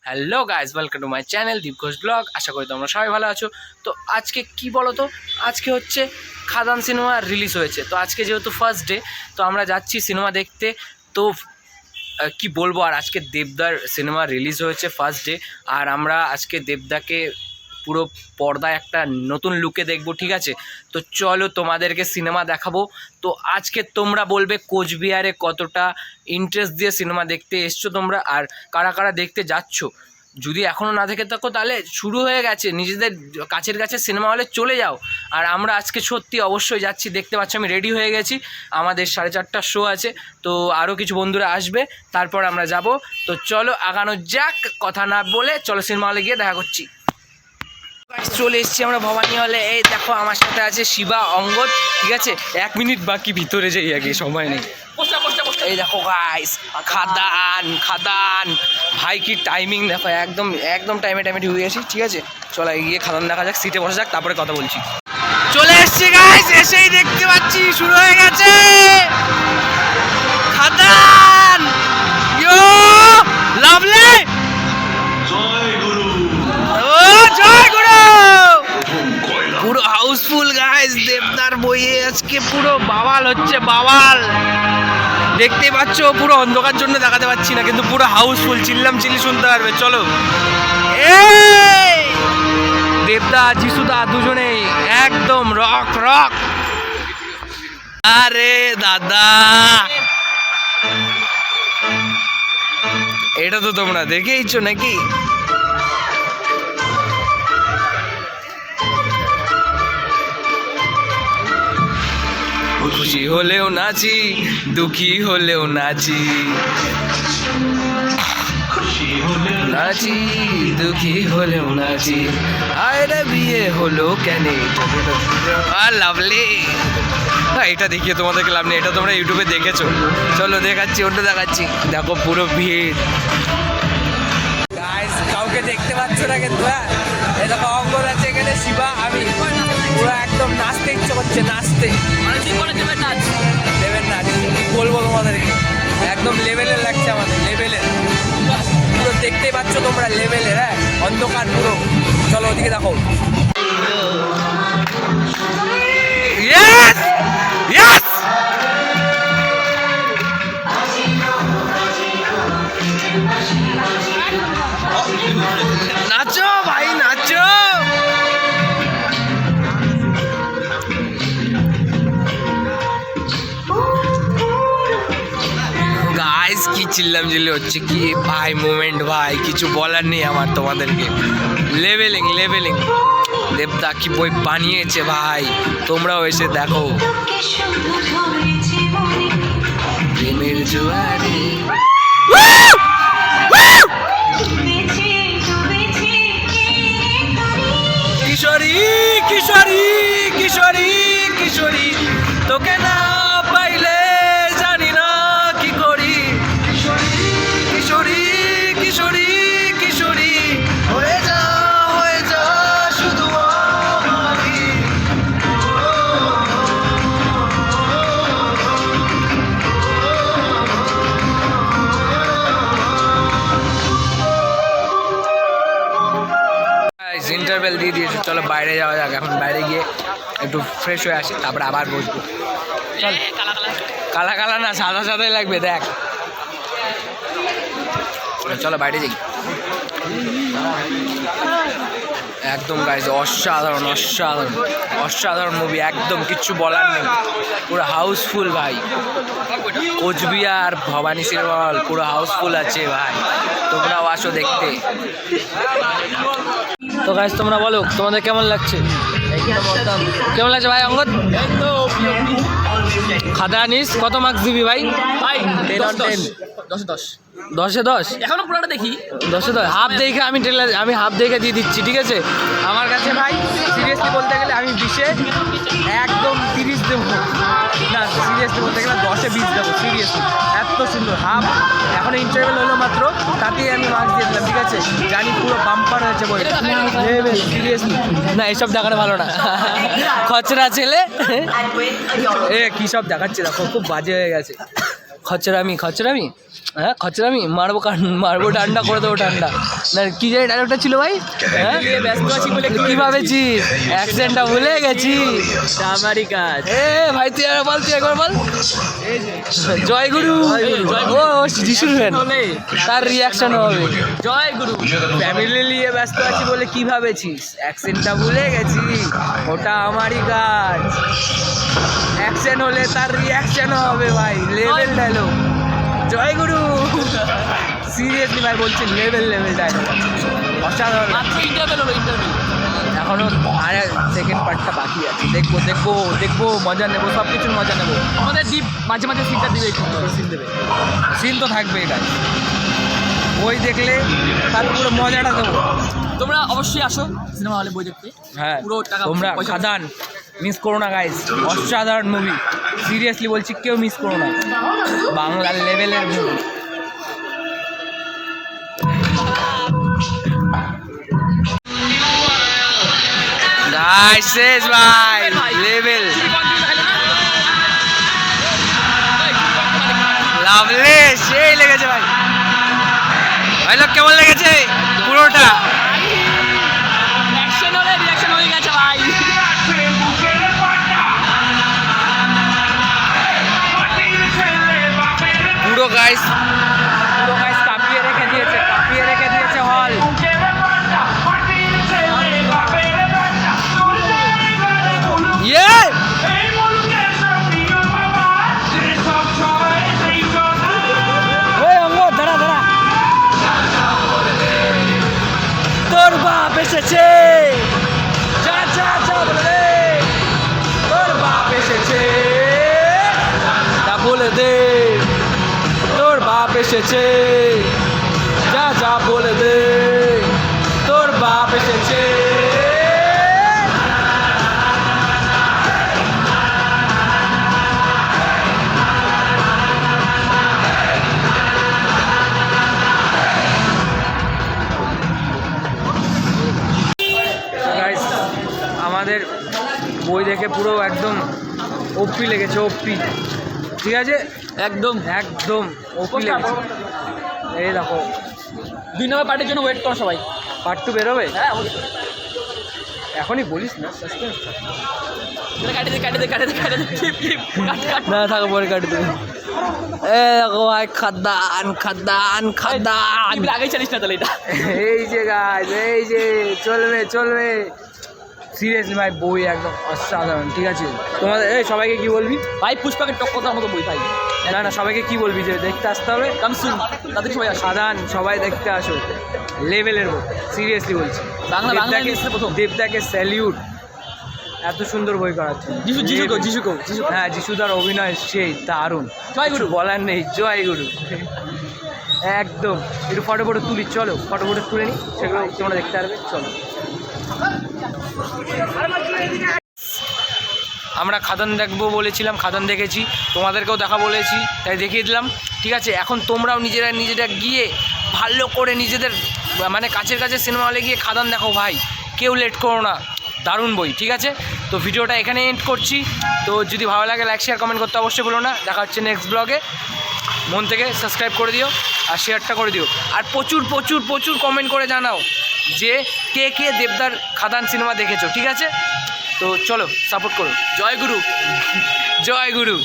Hello guys, welcome to my channel Deep Ghosh vlog. আশা করি তোমরা সবাই ভালো আছো। তো আজকে কি বলো তো, আজকে হচ্ছে খাদান সিনেমা রিলিজ হয়েছে। তো আজকে যেহেতু ফার্স্ট ডে, তো আমরা যাচ্ছি সিনেমা দেখতে। তো কি বলবো, আর আজকে দেবদার সিনেমা রিলিজ হয়েছে ফার্স্ট ডে, আর আমরা আজকে দেবদাকে পুরো পর্দায় একটা নতুন লুকে দেখবো, ঠিক আছে? তো চলো তোমাদেরকে সিনেমা দেখাবো। তো আজকে তোমরা বলবে কোচবিহারে কতটা ইন্টারেস্ট দিয়ে সিনেমা দেখতে এসছো তোমরা, আর কারা কারা দেখতে যাচ্ছ। যদি এখনও না দেখে থাকো তাহলে শুরু হয়ে গেছে, নিজেদের কাছের কাছে সিনেমা হলে চলে যাও। আর আমরা আজকে সত্যি অবশ্যই যাচ্ছি, দেখতে পাচ্ছ আমি রেডি হয়ে গেছি। আমাদের 4:30টার শো আছে, তো আরও কিছু বন্ধুরা আসবে, তারপর আমরা যাব। তো চলো আগানো যাক, কথা না বলে চলো সিনেমা হলে গিয়ে দেখা করছি। চলে এসেছি আমরা ভবানী হলে। এই দেখো আমার সাথে আছে শিবা, অঙ্গদ, ঠিক আছে? 1 মিনিট বাকি, ভিতরে যাই আগে, সময় নেই। এই দেখো গাইস, খাদান ভাই, কি টাইমিং দেখো, একদম টাইমে ঢুকে গেছি, ঠিক আছে? চলো গিয়ে খাদান দেখা যাক, সিটে বসা যাক, তারপরে কথা বলছি। চলে এসছি গাইস, এসেই দেখতে পাচ্ছি শুরু হয়ে গেছে খাদান। ইয়ো লাভলি, পুরো হাউসফুল গাইস। দেবদার বইয়ে আজকে পুরো বাওয়াল হচ্ছে, বাওয়াল। দেখতে পাচ্ছ পুরো অন্ধকার জন্য দেখাতে পাচ্ছি না, কিন্তু পুরো হাউসফুল, চিল্লাম চিল্লি শুনতে পারবে। চলো, দেবদা যিশুদা দুজনেই একদম রক। আরে দাদা, এটা তো তোমরা দেখেইছো নাকি? খুশি হলেও নাচি, দুঃখী হলেও নাচি, দুঃখী হলেও নাচি। আরে বিয়ে হলো কেন? লাভলি, এটা দেখিয়ে তোমাদেরকে লাভ নেই, এটা তোমরা ইউটিউবে দেখেছো। চলো দেখাচ্ছি, ওটা দেখাচ্ছি। দেখো পুরো ভিড় গাইস, কাউকে দেখতে পাচ্ছ না কিন্তু। হ্যাঁ, এই দেখো অঙ্গর আছে এখানে, শিবা, আমি। পুরো একদম নাচতে ইচ্ছে করছে, নাচতে। দেবেন নাচ, কি বলবো তোমাদেরকে, একদম লেভেলের লাগছে আমাদের, লেভেলের পুরো। দেখতেই পাচ্ছ তোমরা, লেভেলের। হ্যাঁ, অন্ধকার পুরো। চলো ওদিকে দেখো। Yes! Yes! নাচো ভাই, নাচো। গাইস কি চিল্লাম চিল্লি হচ্ছে, কি ভাই মোমেন্ট ভাই, কিছু বলার নেই আমার তোমাদেরকে। লেভেলিং। দেবদা কি বই বানিয়েছে ভাই, তোমরাও এসে দেখো। প্রেমের জোয়ারে কিশোরী তোকে না পাইলে জানি না কি করি। কিশোরী হয়ে যা শুধু আমারই। ইন্টারভেল দিয়ে দিয়েছে, চলো বাইরে যাওয়া যাক। এখন বাইরে গিয়ে একটু ফ্রেশ হয়ে আসি, তারপরে আবার বসবো। চল, কালা না, সাদাই লাগবে, দেখ। চলো বাইরে যাই। একদম গাইজ, অসাধারণ মুভি, একদম কিচ্ছু বলার নেই। পুরো হাউসফুল ভাই, কোচবিহার ভবানী সিনেমা হল পুরো হাউসফুল আছে ভাই, তোমরাও আসো দেখতে। তো গাইজ তোমরা বলো, তোমাদের কেমন লাগছে? কেমন লাগছে ভাই অঙ্গদ? খাদা আনিস, কত মার্কস দিবি ভাই? 10-10 10 এখনো পুরোটা দেখি, 10 হাফ দেখে আমি হাফ দেখে দিয়ে দিচ্ছি, ঠিক আছে? আমার কাছে ভাই সিরিয়াসলি বলতে গেলে আমি 20-এ একদম 30 দেবো না, সিরিয়াসলি বলতে গেলে 10-এ 20 দেবো, সিরিয়াসলি। এত সুন্দর হাফ, এখন ইন্টারভেল হলো মাত্র, তাতেই আমি মার্কস দিয়ে দিলাম, ঠিক আছে? জানি পুরো বাম্পার হয়েছে বই, সিরিয়াসলি। না এসব দেখানো ভালো না, খচরা ছেলে। কী সব দেখাচ্ছে দেখো, খুব বাজে হয়ে গেছে। খচরামি খচরামি, হ্যাঁ খচরামি, মারবো ডান্ডা করে দেবো ঠান্ডা, না কি জানি ডায়লগটা ছিল ভাই? হ্যাঁ ব্যস্ত আছি বলে কি ভাবেছিস? অ্যাকসেন্টটা ভুলে গেছি। আমারই কাজ। এ ভাই তুই আর বল, তুই একবার বল। জয় গুরু। ও যিশুর ফ্যান, তার রিয়াকশন হবে জয় গুরু। ফ্যামিলি নিয়ে ব্যস্ত আছি বলে কি ভাবেছিস? অ্যাকসেন্টটা ভুলে গেছি, ওটা আমারই কাজ। অ্যাকশন হলে তার রিয়াকশন হবে ভাই, লেভেল ডায়লগ। জয় গুরু। সিরিয়াসলি ভাই বলছি, লেভেল ডায়লগ, অসাধারণ। এখনো আর সেকেন্ড পার্টটা বাকি আছে, দেখবো মজা নেবো, সব কিছুর মজা নেবো। আমাদের দ্বীপ মাঝে মাঝে সিনটা দিবে, সিন দেবে, সিন তো থাকবেই গাইস, বই দেখলে তার পুরো মজাটা দেবো। তোমরা অবশ্যই আসো সিনেমা হলে বই দেখতে। হ্যাঁ পুরো টাকা তোমরা পয়সা- খাদান মিস করো না গাইস, অসাধারণ মুভি, সিরিয়াসলি বলছি কেউ মিস করো না, বাংলার লেভেলের মুভি। গাইস শেষ ভাই, লেভেল লাভলি, সেই লেগেছে ভাই। ভাই লোক কেমন লেগেছে পুরোটা? অ্যাকশন হলে রিঅ্যাকশন হয়ে গেছে ভাই। পুরো গাইস কাঁপিয়ে রেখে দিয়েছে হল। ইয়ে ওই অঙ্গ দাঁড়া, তোর বাপ এসেছে, যা বলে দে, তোর বাপ এসেছে, তা বলে দে, তোর বাপ এসেছে, যা বলে দে, তোর বাপ এসেছে। গাইস আমাদের বই দেখে পুরো একদম ওপি লেগেছে, ওপি, ঠিক আছে, একদম ওপি লেগেছে। এই দেখো 2 নম্বর পার্টির জন্য ওয়েট করো সবাই। পার্ট 2 বেরোবে, হ্যাঁ এখনই বলিস না, সাসপেন্স কাটে দে না থাকা পরে কাটে দেবে। এ দেখো ভাই, খাদ্দান আগেই জানিস না তাহলে এটা। এই যে গাইস, এই যে চলবে সিরিয়াসলি ভাই, বই একদম অসাধারণ, ঠিক আছে। তোমাদের এই সবাইকে কি বলবি ভাই? পুষ্পাকে টক্কর মতো বই ভাই। না সবাইকে কি বলবি যে দেখতে আসতে হবে? কামসুন তাদের সবাই আসে। সাধারণ সবাই দেখতে আসো, লেভেলের বই, সিরিয়াসলি বলছি। বাংলা প্রথম। দেবদাকে স্যালিউট, এত সুন্দর বই করাচ্ছে। যিশুকেও হ্যাঁ, যিশুদার অভিনয় সেই দারুণ, জয় গুরু। বলার নেই, জয় গুরু। একদম একটু ফটো তুলি, চলো ফটো তুলে নিই, সেগুলো তোমরা দেখতে পারবে, চলো। আমরা খাদান দেখবো বলেছিলাম, খাদান দেখেছি, তোমাদেরকেও দেখা বলেছি, তাই দেখিয়ে দিলাম, ঠিক আছে। এখন তোমরাও নিজেরা গিয়ে ভালো করে নিজেদের মানে কাছের সিনেমা হলে গিয়ে খাদান দেখো ভাই, কেউ লেট করো না, দারুণ বই, ঠিক আছে। তো ভিডিওটা এখানে এন্ড করছি। তো যদি ভালো লাগে লাইক শেয়ার কমেন্ট করতে অবশ্যই বলো না। দেখা হচ্ছে নেক্সট ব্লগে। মন থেকে সাবস্ক্রাইব করে দিও আর শেয়ারটা করে দিও, আর প্রচুর কমেন্ট করে জানাও যে কে দেবদার খাদান সিনেমা দেখেছো, ঠিক আছে। তো চলো সাপোর্ট করো। জয় গুরু। জয় গুরু।